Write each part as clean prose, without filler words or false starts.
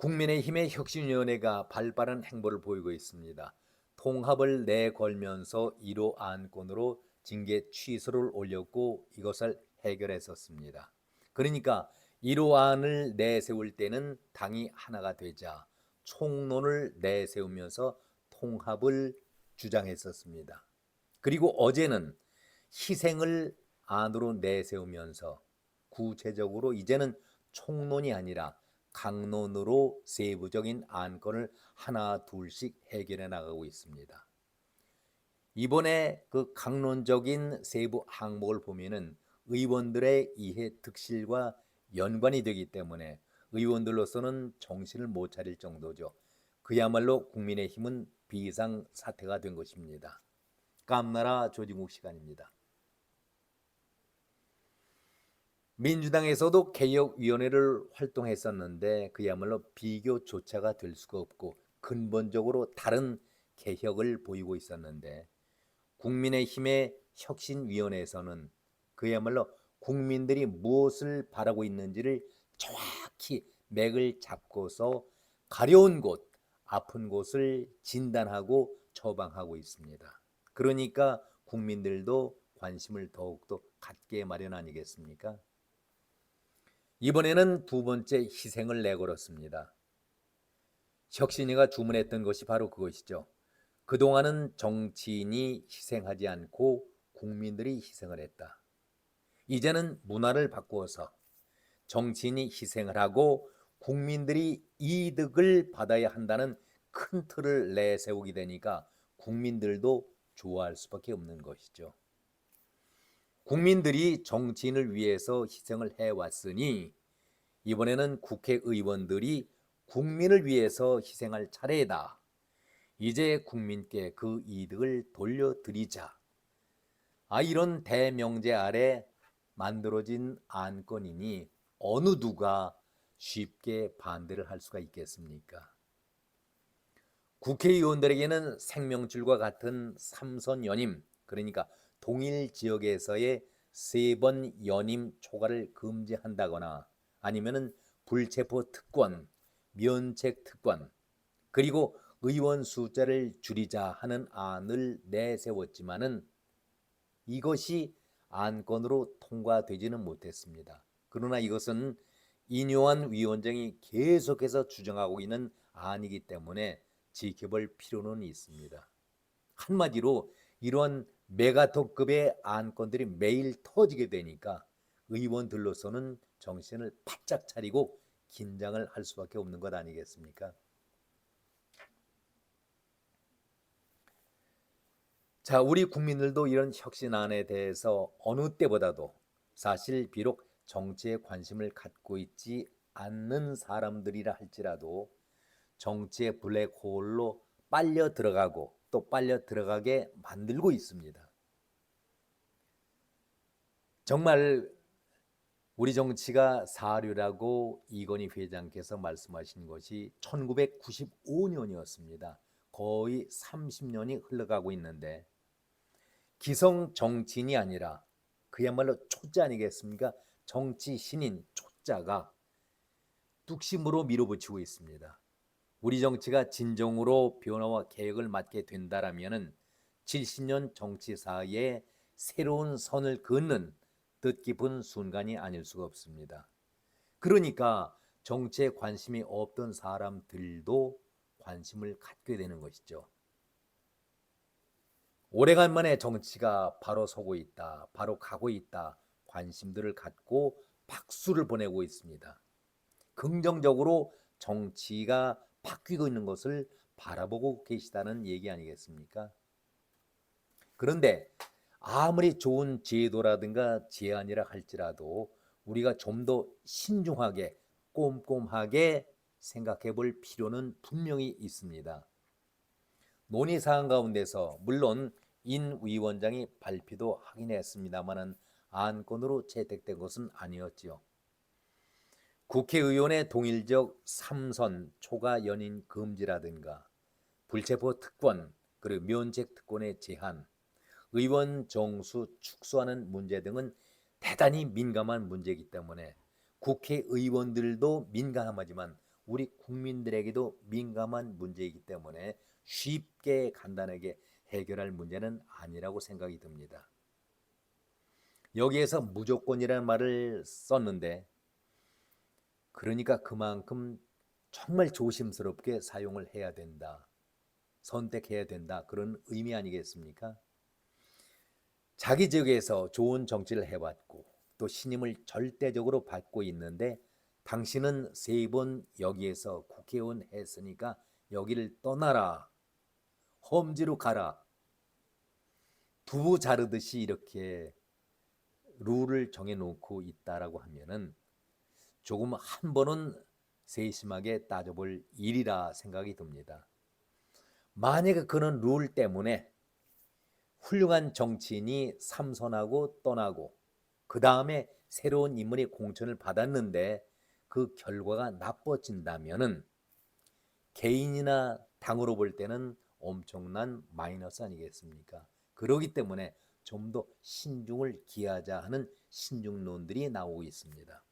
국민의힘의 혁신위원회가 발빠른 행보를 보이고 있습니다. 통합을 내걸면서 1호 안건으로 징계 취소를 올렸고 이것을 해결했었습니다. 그러니까 1호안을 내세울 때는 당이 하나가 되자 총론을 내세우면서 통합을 주장했었습니다. 그리고 어제는 희생을 안으로 내세우면서 구체적으로 이제는 총론이 아니라 강론으로 세부적인 안건을 하나 둘씩 해결해 나가고 있습니다. 이번에 그 강론적인 세부 항목을 보면은 의원들의 이해 득실과 연관이 되기 때문에 의원들로서는 정신을 못 차릴 정도죠. 그야말로 국민의힘은 비상사태가 된 것입니다. 깜나라 조진국 시간입니다. 민주당에서도 개혁위원회를 활동했었는데 그야말로 비교조차가 될 수가 없고 근본적으로 다른 개혁을 보이고 있었는데 국민의힘의 혁신위원회에서는 그야말로 국민들이 무엇을 바라고 있는지를 정확히 맥을 잡고서 가려운 곳, 아픈 곳을 진단하고 처방하고 있습니다. 그러니까 국민들도 관심을 더욱더 갖게 마련 아니겠습니까? 이번에는 두 번째 희생을 내걸었습니다. 혁신위가 주문했던 것이 바로 그것이죠. 그동안은 정치인이 희생하지 않고 국민들이 희생을 했다. 이제는 문화를 바꾸어서 정치인이 희생을 하고 국민들이 이득을 받아야 한다는 큰 틀을 내세우게 되니까 국민들도 좋아할 수밖에 없는 것이죠. 국민들이 정치인을 위해서 희생을 해왔으니 이번에는 국회의원들이 국민을 위해서 희생할 차례다. 이제 국민께 그 이득을 돌려드리자. 이런 대명제 아래 만들어진 안건이니 어느 누가 쉽게 반대를 할 수가 있겠습니까? 국회의원들에게는 생명줄과 같은 3선 연임, 그러니까 동일 지역에서의 3번 연임 초과를 금지한다거나 아니면은 불체포 특권, 면책 특권, 그리고 의원 숫자를 줄이자 하는 안을 내세웠지만은 이것이 안건으로 통과되지는 못했습니다. 그러나 이것은 인요한 위원장이 계속해서 주장하고 있는 안이기 때문에 지켜볼 필요는 있습니다. 한마디로 이러한 메가톤급의 안건들이 매일 터지게 되니까 의원들로서는 정신을 바짝 차리고 긴장을 할 수밖에 없는 것 아니겠습니까? 자, 우리 국민들도 이런 혁신안에 대해서 어느 때보다도 사실 비록 정치에 관심을 갖고 있지 않는 사람들이라 할지라도 정치의 블랙홀로 빨려 들어가고 또 빨려 들어가게 만들고 있습니다. 정말 우리 정치가 사류라고 이건희 회장께서 말씀하신 것이 1995년이었습니다. 거의 30년이 흘러가고 있는데 기성 정치인이 아니라 그야말로 초짜 아니겠습니까? 정치 신인 초짜가 뚝심으로 밀어붙이고 있습니다. 우리 정치가 진정으로 변화와 개혁을 맞게 된다라면은 70년 정치사에 새로운 선을 긋는 뜻깊은 순간이 아닐 수가 없습니다. 그러니까 정치에 관심이 없던 사람들도 관심을 갖게 되는 것이죠. 오래간만에 정치가 바로 서고 있다, 바로 가고 있다, 관심들을 갖고 박수를 보내고 있습니다. 긍정적으로 정치가 바뀌고 있는 것을 바라보고 계시다는 얘기 아니겠습니까? 그런데 아무리 좋은 제도라든가 제안이라 할지라도 우리가 좀 더 신중하게 꼼꼼하게 생각해 볼 필요는 분명히 있습니다. 논의사항 가운데서 물론 인 위원장이 발표도 하긴 했습니다마는 안건으로 채택된 것은 아니었지요. 국회의원의 동일적 3선 초과 연임 금지라든가 불체포 특권 그리고 면책 특권의 제한, 의원 정수 축소하는 문제 등은 대단히 민감한 문제이기 때문에 국회의원들도 민감하지만 우리 국민들에게도 민감한 문제이기 때문에 쉽게 간단하게 해결할 문제는 아니라고 생각이 듭니다. 여기에서 무조건이라는 말을 썼는데 그러니까 그만큼 정말 조심스럽게 사용을 해야 된다. 선택해야 된다. 그런 의미 아니겠습니까? 자기 지역에서 좋은 정치를 해왔고 또 신임을 절대적으로 받고 있는데 당신은 3번 여기에서 국회의원 했으니까 여기를 떠나라. 험지로 가라. 두부 자르듯이 이렇게 룰을 정해놓고 있다라고 하면은 조금 한 번은 세심하게 따져볼 일이라 생각이 듭니다. 만약에 그런 룰 때문에 훌륭한 정치인이 삼선하고 떠나고 그 다음에 새로운 인물이 공천을 받았는데 그 결과가 나빠진다면은 개인이나 당으로 볼 때는 엄청난 마이너스 아니겠습니까? 그렇기 때문에 좀 더 신중을 기하자 하는 신중론들이 나오고 있습니다.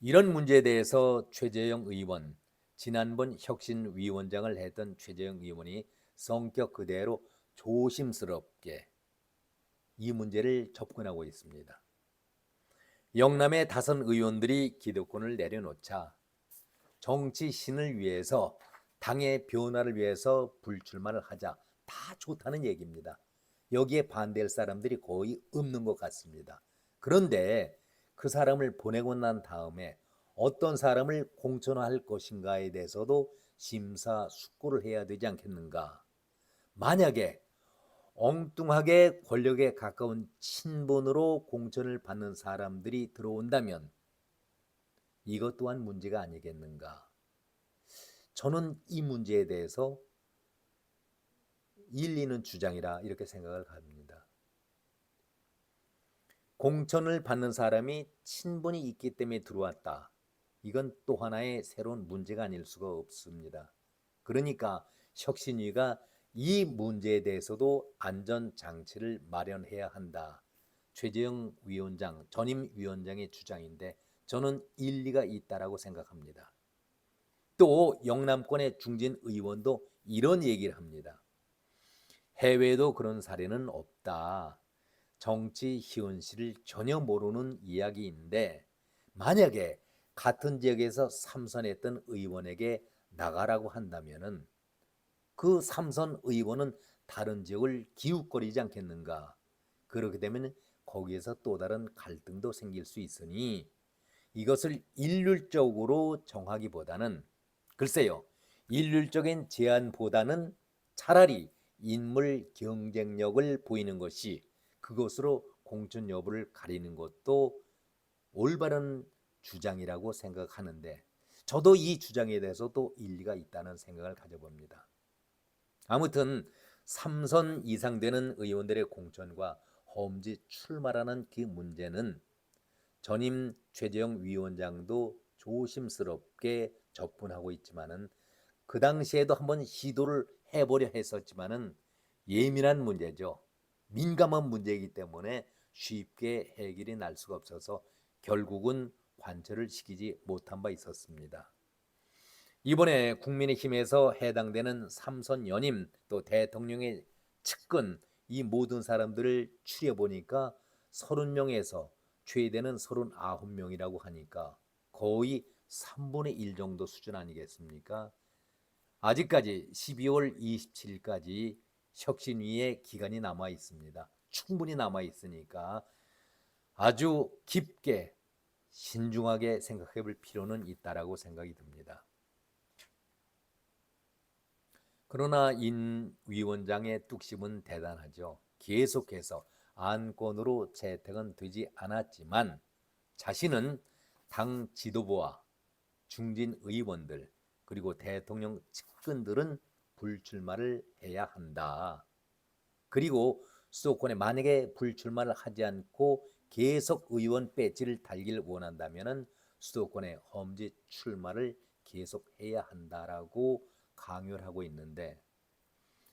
이런 문제에 대해서 최재형 의원, 지난번 혁신위원장을 했던 최재형 의원이 성격 그대로 조심스럽게 이 문제를 접근하고 있습니다. 영남의 다선 의원들이 기득권을 내려놓자 정치 신을 위해서 당의 변화를 위해서 불출마를 하자. 다 좋다는 얘기입니다. 여기에 반대할 사람들이 거의 없는 것 같습니다. 그런데 그 사람을 보내고 난 다음에 어떤 사람을 공천할 것인가에 대해서도 심사숙고를 해야 되지 않겠는가. 만약에 엉뚱하게 권력에 가까운 친분으로 공천을 받는 사람들이 들어온다면 이것 또한 문제가 아니겠는가. 저는 이 문제에 대해서 일리 있는 주장이라 이렇게 생각을 합니다. 공천을 받는 사람이 친분이 있기 때문에 들어왔다. 이건 또 하나의 새로운 문제가 아닐 수가 없습니다. 그러니까 혁신위가 이 문제에 대해서도 안전장치를 마련해야 한다. 최재형 위원장, 전임 위원장의 주장인데 저는 일리가 있다라고 생각합니다. 또 영남권의 중진 의원도 이런 얘기를 합니다. 해외에도 그런 사례는 없다. 정치 현실을 전혀 모르는 이야기인데 만약에 같은 지역에서 삼선했던 의원에게 나가라고 한다면은 그 삼선 의원은 다른 지역을 기웃거리지 않겠는가. 그렇게 되면 거기에서 또 다른 갈등도 생길 수 있으니 이것을 일률적으로 정하기보다는 글쎄요. 일률적인 제안보다는 차라리 인물 경쟁력을 보이는 것이 그것으로 공천 여부를 가리는 것도 올바른 주장이라고 생각하는데 저도 이 주장에 대해서도 일리가 있다는 생각을 가져봅니다. 아무튼 3선 이상 되는 의원들의 공천과 험지 출마라는 그 문제는 전임 최재형 위원장도 조심스럽게 접근하고 있지만은 그 당시에도 한번 시도를 해보려 했었지만은 예민한 문제죠. 민감한 문제이기 때문에 쉽게 해결이 날 수가 없어서 결국은 관철을 시키지 못한 바 있었습니다. 이번에 국민의힘에서 해당되는 삼선 연임 또 대통령의 측근 이 모든 사람들을 추려보니까 30명에서 최대는 39명이라고 하니까 거의 3분의 1 정도 수준 아니겠습니까? 아직까지 12월 27일까지 혁신위의 기간이 남아 있습니다. 충분히 남아 있으니까 아주 깊게 신중하게 생각해 볼 필요는 있다라고 생각이 듭니다. 그러나 인 위원장의 뚝심은 대단하죠. 계속해서 안건으로 채택은 되지 않았지만 자신은 당 지도부와 중진 의원들 그리고 대통령 측근들은 불출마를 해야 한다. 그리고 수도권에 만약에 불출마를 하지 않고 계속 의원 배지를 달기를 원한다면 수도권에 험지 출마를 계속해야 한다라고 강요를 하고 있는데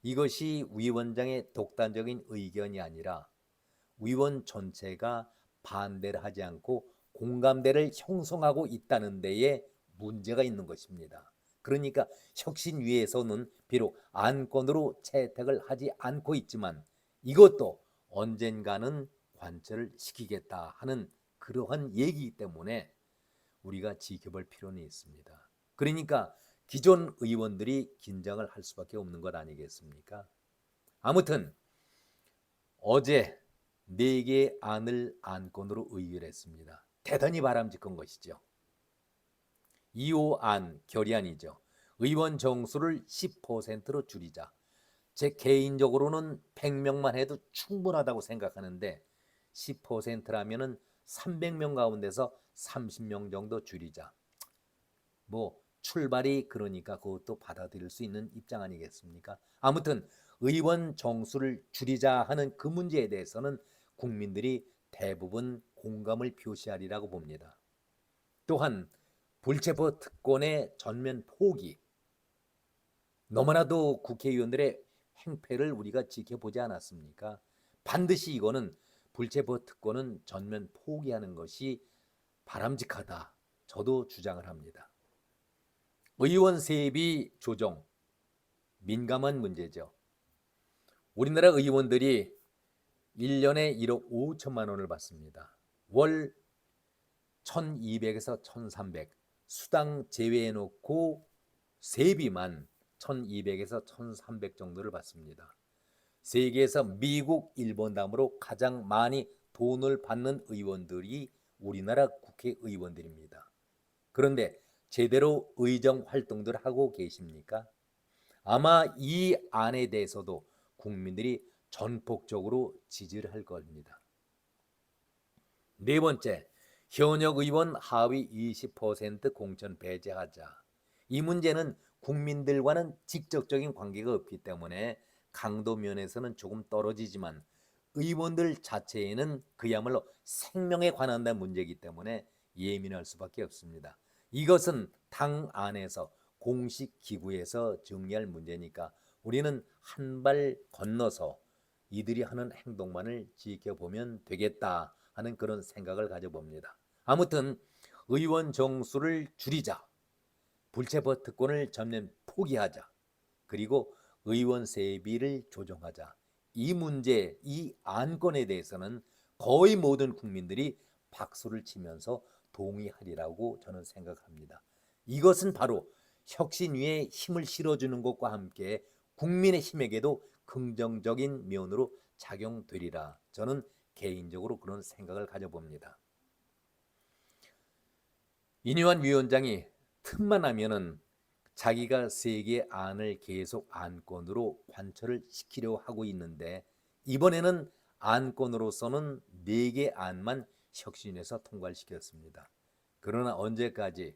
이것이 위원장의 독단적인 의견이 아니라 위원 전체가 반대를 하지 않고 공감대를 형성하고 있다는 데에 문제가 있는 것입니다. 그러니까 혁신위에서는 비록 안건으로 채택을 하지 않고 있지만 이것도 언젠가는 관철을 시키겠다 하는 그러한 얘기이기 때문에 우리가 지켜볼 필요는 있습니다. 그러니까 기존 의원들이 긴장을 할 수밖에 없는 것 아니겠습니까? 아무튼 어제 4개의 안을 안건으로 의결했습니다. 대단히 바람직한 것이죠. 2호 안, 결의안이죠. 의원 정수를 10%로 줄이자. 제 개인적으로는 100명만 해도 충분하다고 생각하는데 10%라면은 300명 가운데서 30명 정도 줄이자. 뭐 출발이 그러니까 그것도 받아들일 수 있는 입장 아니겠습니까? 아무튼 의원 정수를 줄이자 하는 그 문제에 대해서는 국민들이 대부분 공감을 표시하리라고 봅니다. 또한 불체포 특권의 전면 포기, 너무나도 국회의원들의 행패를 우리가 지켜보지 않았습니까? 반드시 이거는 불체포 특권은 전면 포기하는 것이 바람직하다. 저도 주장을 합니다. 의원 세비 조정, 민감한 문제죠. 우리나라 의원들이 1년에 1억 5천만 원을 받습니다. 월 1200에서 1300, 수당 제외해놓고 세비만 1200에서 1300 정도를 받습니다. 세계에서 미국, 일본 다음으로 가장 많이 돈을 받는 의원들이 우리나라 국회의원들입니다. 그런데 제대로 의정 활동들 하고 계십니까? 아마 이 안에 대해서도 국민들이 전폭적으로 지지를 할 겁니다. 네 번째, 현역 의원 하위 20% 공천 배제하자. 이 문제는 국민들과는 직접적인 관계가 없기 때문에 강도 면에서는 조금 떨어지지만 의원들 자체에는 그야말로 생명에 관한 문제이기 때문에 예민할 수밖에 없습니다. 이것은 당 안에서 공식 기구에서 정리할 문제니까 우리는 한 발 건너서 이들이 하는 행동만을 지켜보면 되겠다 하는 그런 생각을 가져봅니다. 아무튼 의원 정수를 줄이자, 불체포 특권을 전면 포기하자, 그리고 의원 세비를 조정하자. 이 문제, 이 안건에 대해서는 거의 모든 국민들이 박수를 치면서 동의하리라고 저는 생각합니다. 이것은 바로 혁신위에 힘을 실어주는 것과 함께 국민의 힘에게도 긍정적인 면으로 작용되리라. 저는 개인적으로 그런 생각을 가져봅니다. 이뇨한 위원장이 틈만 나면은 자기가 3개 안을 계속 안건으로 관철을 시키려 하고 있는데 이번에는 안건으로서는 4개 안만 혁신해서 통과를 시켰습니다. 그러나 언제까지?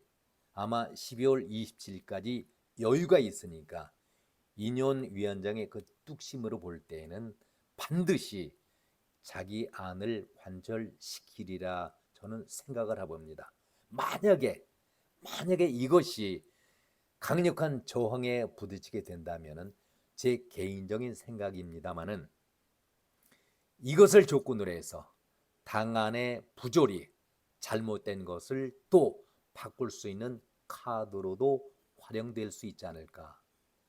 아마 12월 27일까지 여유가 있으니까 이뇨한 위원장의 그 뚝심으로 볼 때에는 반드시 자기 안을 관철시키리라 저는 생각을 해봅니다. 만약에 이것이 강력한 저항에 부딪히게 된다면은 제 개인적인 생각입니다마는 이것을 조건으로 해서 당 안의 부조리, 잘못된 것을 또 바꿀 수 있는 카드로도 활용될 수 있지 않을까.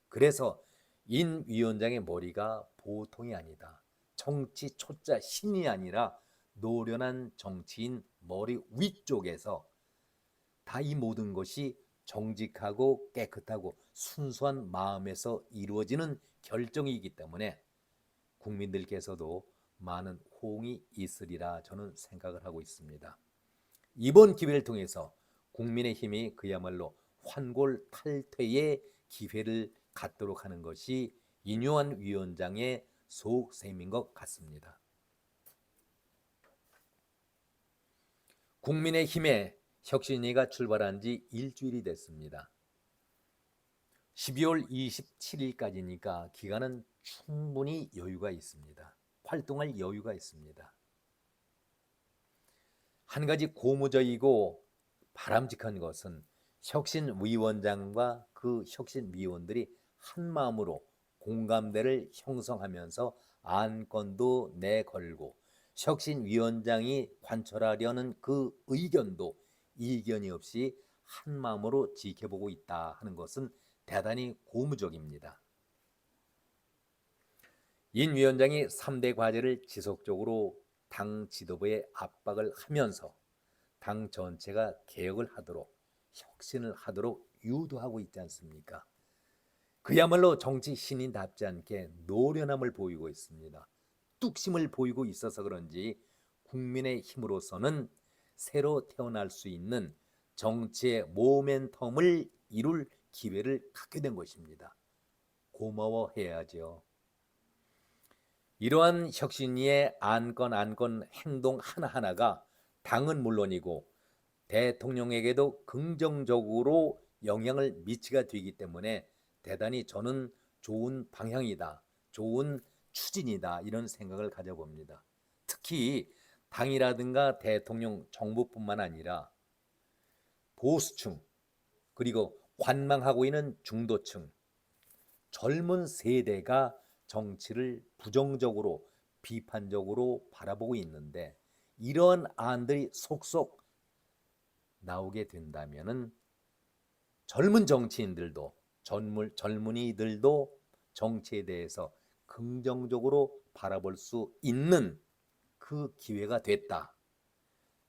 그래서 인 위원장의 머리가 보통이 아니다. 정치 초짜 신이 아니라 노련한 정치인 머리 위쪽에서 다 이 모든 것이 정직하고 깨끗하고 순수한 마음에서 이루어지는 결정이기 때문에 국민들께서도 많은 호응이 있으리라 저는 생각을 하고 있습니다. 이번 기회를 통해서 국민의힘이 그야말로 환골탈퇴의 기회를 갖도록 하는 것이 이뇨한 위원장의 속셈인 것 같습니다. 국민의힘의 혁신위가 출발한 지 일주일이 됐습니다. 12월 27일까지니까 기간은 충분히 여유가 있습니다. 활동할 여유가 있습니다. 한 가지 고무적이고 바람직한 것은 혁신위원장과 그 혁신위원들이 한마음으로 공감대를 형성하면서 안건도 내걸고 혁신위원장이 관철하려는 그 의견도 이견이 없이 한 마음으로 지켜보고 있다 하는 것은 대단히 고무적입니다. 인 위원장이 3대 과제를 지속적으로 당 지도부에 압박을 하면서 당 전체가 개혁을 하도록, 혁신을 하도록 유도하고 있지 않습니까? 그야말로 정치 신인답지 않게 노련함을 보이고 있습니다. 뚝심을 보이고 있어서 그런지 국민의 힘으로서는 새로 태어날 수 있는 정치의 모멘텀을 이룰 기회를 갖게 된 것입니다. 고마워해야죠. 이러한 혁신위의 안건 행동 하나하나가 당은 물론이고 대통령에게도 긍정적으로 영향을 미치게 되기 때문에 대단히 저는 좋은 방향이다, 좋은 추진이다 이런 생각을 가져봅니다. 특히 당이라든가 대통령, 정부뿐만 아니라 보수층, 그리고 관망하고 있는 중도층, 젊은 세대가 정치를 부정적으로 비판적으로 바라보고 있는데 이런 안들이 속속 나오게 된다면은 젊은 정치인들도 젊은이들도 정치에 대해서 긍정적으로 바라볼 수 있는 그 기회가 됐다.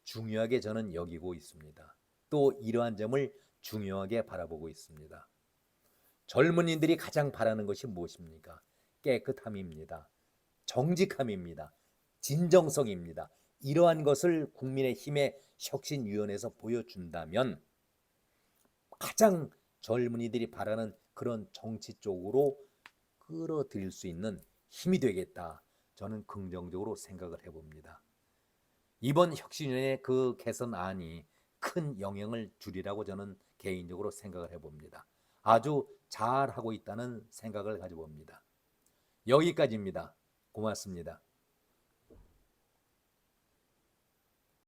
중요하게 저는 여기고 있습니다. 또 이러한 점을 중요하게 바라보고 있습니다. 젊은이들이 가장 바라는 것이 무엇입니까? 깨끗함입니다. 정직함입니다. 진정성입니다. 이러한 것을 국민의힘의 혁신위원회에서 보여준다면 가장 젊은이들이 바라는 그런 정치 쪽으로 끌어들일 수 있는 힘이 되겠다. 저는 긍정적으로 생각을 해봅니다. 이번 혁신위원회 그 개선안이 큰 영향을 주리라고 저는 개인적으로 생각을 해봅니다. 아주 잘하고 있다는 생각을 가져봅니다. 여기까지입니다. 고맙습니다.